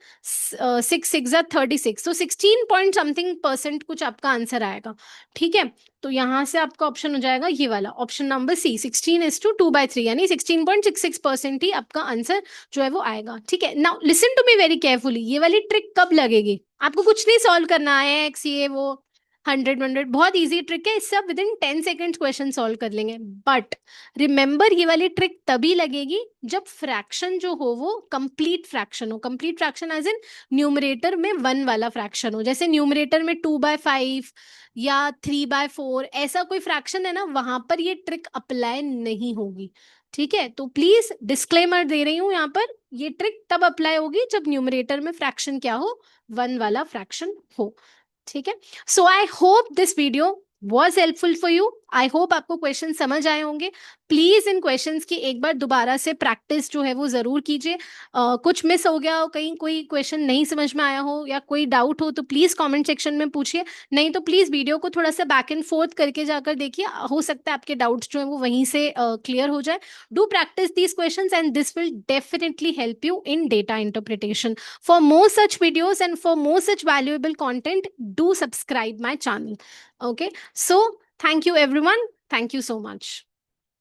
6 6 36, तो 16 पॉइंट समथिंग परसेंट कुछ आपका आंसर आएगा, ठीक है। तो यहां से आपका ऑप्शन हो जाएगा ये वाला, ऑप्शन नंबर सी, 16:2/3, यानी 16.66% ही आपका आंसर जो है वो आएगा, ठीक है। Now listen to me very carefully, ये वाली ट्रिक कब लगेगी, आपको कुछ नहीं सॉल्व करना है, एक्स ये वो 100 बहुत इजी ट्रिक है, इससे आप with in 10 second question solve कर लेंगे। बट रिमेंबर, ये वाली ट्रिक तभी लगेगी जब फ्रैक्शन जो हो वो कंप्लीट फ्रैक्शन हो। Complete fraction as in numerator में 1 वाला फ्रैक्शन हो, जैसे न्यूमरेटर में 2/5 या 3/4, ऐसा कोई फ्रैक्शन है ना, वहां पर ये ट्रिक अप्लाई नहीं होगी, ठीक है। तो प्लीज डिस्क्लेमर दे रही हूं यहाँ पर, ये ट्रिक तब अप्लाई होगी जब न्यूमरेटर में फ्रैक्शन क्या हो, 1 वाला फ्रैक्शन हो, ठीक है। So I hope this video was helpful for you, I hope आपको क्वेश्चन समझ आए होंगे। प्लीज इन क्वेश्चंस की एक बार दोबारा से प्रैक्टिस जो है वो जरूर कीजिए। कुछ मिस हो गया हो, कहीं कोई क्वेश्चन नहीं समझ में आया हो या कोई डाउट हो तो प्लीज कमेंट सेक्शन में पूछिए, नहीं तो प्लीज वीडियो को थोड़ा सा बैक एंड फोर्थ करके जाकर देखिए, हो सकता है आपके डाउट्स जो है वो वहीं से क्लियर हो जाए। Do practice these questions and this will definitely help you in data interpretation. For more such videos and for more such valuable content, do subscribe my channel. Okay, so thank you everyone. Thank you so much.